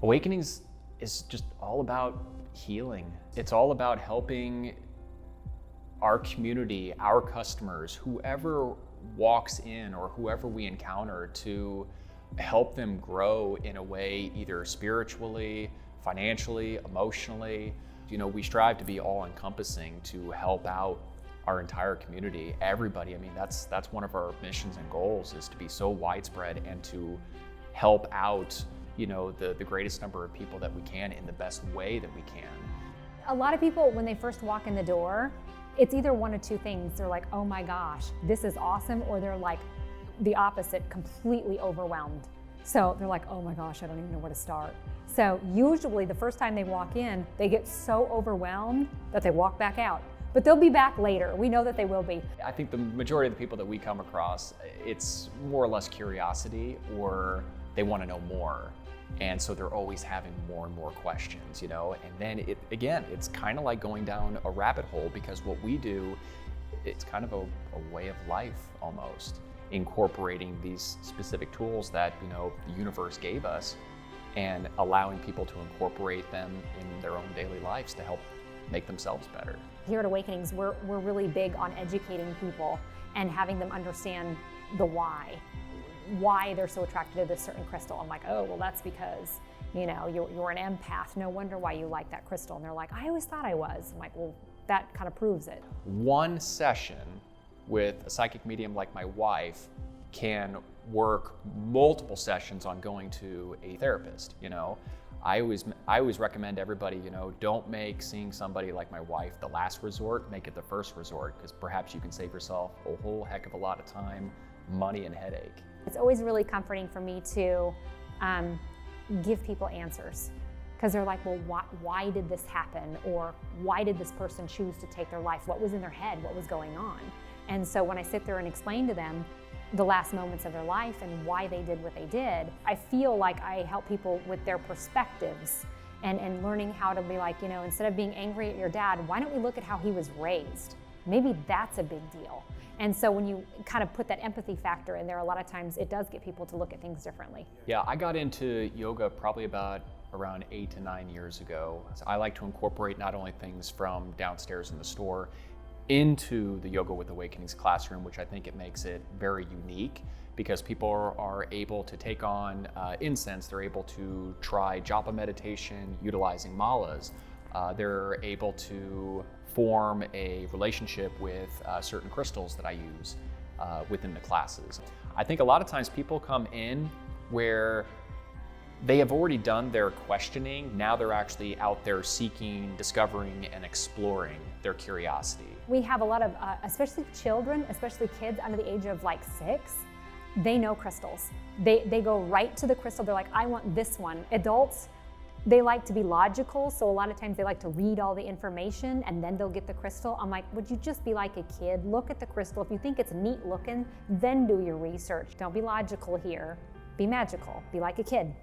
Awakenings is just all about healing. It's all about helping our community, our customers, whoever walks in or whoever we encounter, to help them grow in a way, either spiritually, financially, emotionally. You know, we strive to be all encompassing to help out our entire community, everybody. I mean, that's one of our missions and goals, is to be so widespread and to help out, you know, the greatest number of people that we can in the best way that we can. A lot of people, when they first walk in the door, it's either one of two things. They're like, oh my gosh, this is awesome, or they're like the opposite, completely overwhelmed. So they're like, oh my gosh, I don't even know where to start. So usually the first time they walk in, they get so overwhelmed that they walk back out. But they'll be back later. We know that they will be. I think the majority of the people that we come across, it's more or less curiosity, or they want to know more. And so they're always having more and more questions, you know? And then it's kind of like going down a rabbit hole, because what we do, it's kind of a way of life almost, incorporating these specific tools that, you know, the universe gave us, and allowing people to incorporate them in their own daily lives to help make themselves better. Here at Awakenings, we're really big on educating people and having them understand the why they're so attracted to this certain crystal. I'm like, oh, well, that's because, you know, you're an empath. No wonder why you like that crystal. And they're like, I always thought I was. I'm like, well, that kind of proves it. One session with a psychic medium like my wife can work multiple sessions on going to a therapist, you know? I always recommend everybody, you know, don't make seeing somebody like my wife the last resort, make it the first resort, because perhaps you can save yourself a whole heck of a lot of time, money, and headache. It's always really comforting for me to give people answers, because they're like, well, why did this happen? Or why did this person choose to take their life? What was in their head? What was going on? And so when I sit there and explain to them the last moments of their life and why they did what they did, I feel like I help people with their perspectives and learning how to be like, you know, instead of being angry at your dad, why don't we look at how he was raised? Maybe that's a big deal. And so when you kind of put that empathy factor in there, a lot of times it does get people to look at things differently. Yeah, I got into yoga probably around 8 to 9 years ago. So I like to incorporate not only things from downstairs in the store into the Yoga with Awakenings classroom, which I think it makes it very unique, because people are able to take on incense, they're able to try japa meditation utilizing malas, they're able to form a relationship with certain crystals that I use within the classes. I think a lot of times people come in where they have already done their questioning. Now they're actually out there seeking, discovering, and exploring their curiosity. We have a lot of, especially children, especially kids under the age of like 6, they know crystals. They go right to the crystal. They're like, I want this one. Adults, they like to be logical, so a lot of times they like to read all the information and then they'll get the crystal. I'm like, would you just be like a kid? Look at the crystal. If you think it's neat looking, then do your research. Don't be logical here. Be magical. Be like a kid.